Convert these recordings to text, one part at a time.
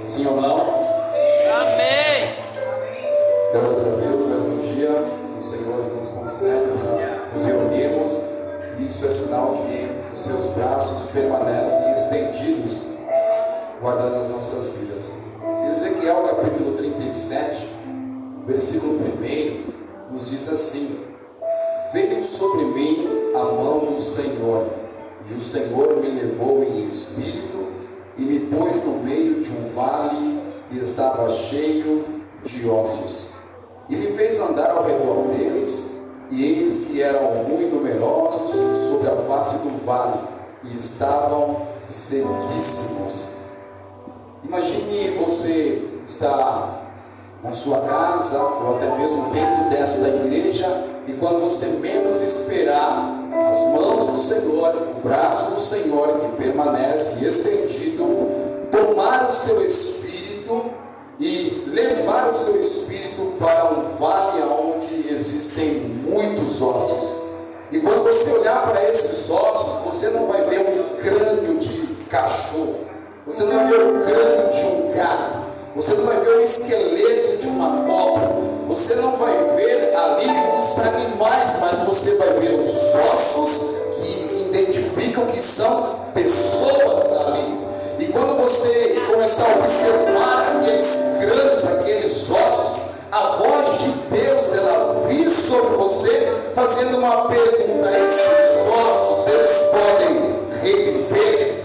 Sim ou não? Amém. Graças a Deus, mais um dia que o Senhor nos concede para nos reunirmos. Isso é sinal que os seus braços permanecem estendidos, guardando as nossas vidas. Ezequiel capítulo 37, versículo 1, nos diz assim: veio sobre mim a mão do Senhor, e o Senhor me levou em espírito e me pôs no meio de um vale que estava cheio de ossos, e me fez andar ao redor deles, e eis que eram muito numerosos sobre a face do vale, e estavam sequíssimos. Imagine você estar na sua casa, ou até mesmo dentro desta igreja, e quando você menos esperar, as mãos do Senhor, o braço do Senhor que permanece estendido, tomar o seu espírito e levar o seu espírito para um vale onde existem muitos ossos. E quando você olhar para esses ossos, você não vai ver um crânio de cachorro, você não vai ver o crânio de um gato, você não vai ver o esqueleto de uma cobra, você não vai ver ali os animais, mas você vai ver os ossos que identificam que são pessoas ali. E quando você começar a observar aqueles crânios, aqueles ossos, a voz de Deus, ela vir sobre você, fazendo uma pergunta: esses ossos, eles podem reviver?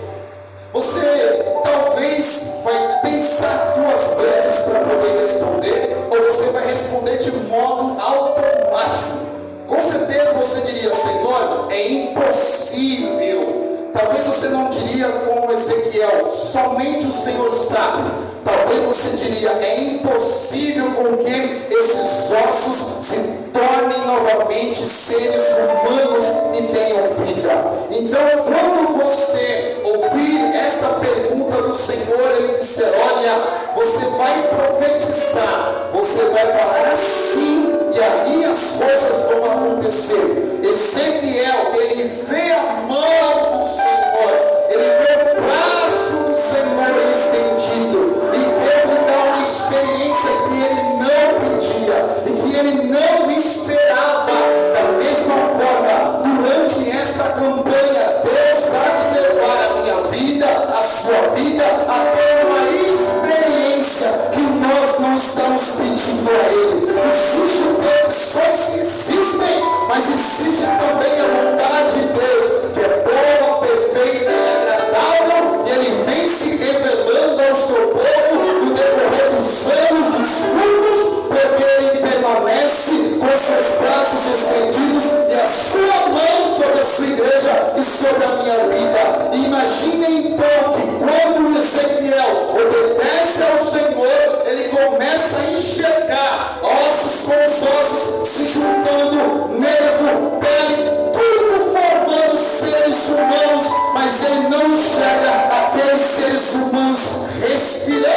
Você talvez vai pensar duas vezes para poder responder, ou você vai responder de modo automático. Com certeza você diria: Senhor, é impossível. Talvez você não diria como Ezequiel: somente o Senhor sabe. Talvez você diria: é impossível com que esses ossos se tornem novamente seres humanos e tenham vida. Então, quando você ouvir esta pergunta do Senhor, Ele disser: olha, você vai profetizar, você vai falar assim, e aí as coisas vão acontecer. Ezequiel, ele vê a mão do Senhor, ele vê o braço do Senhor estendido, e Deus lhe dá uma experiência que ele não pedia e que ele não esperava. Da mesma forma, durante esta campanha, Deus vai te levar a minha vida, a sua vida, até uma experiência que nós não estamos pedindo a Ele. Existem petições que existem, mas existe também a vontade de Deus, que é boa, perfeita e agradável, e Ele vem se revelando ao seu povo no decorrer dos anos, dos cultos, porque Ele permanece com seus braços estendidos e a sua mão sobre a sua igreja e sobre a minha vida. E imagine então que quando Ezequiel obedece ao Senhor, ele começa a enxergar ossos com ossos se juntando, nervo, pele, tudo formando seres humanos, mas ele não enxerga aqueles seres humanos respirando.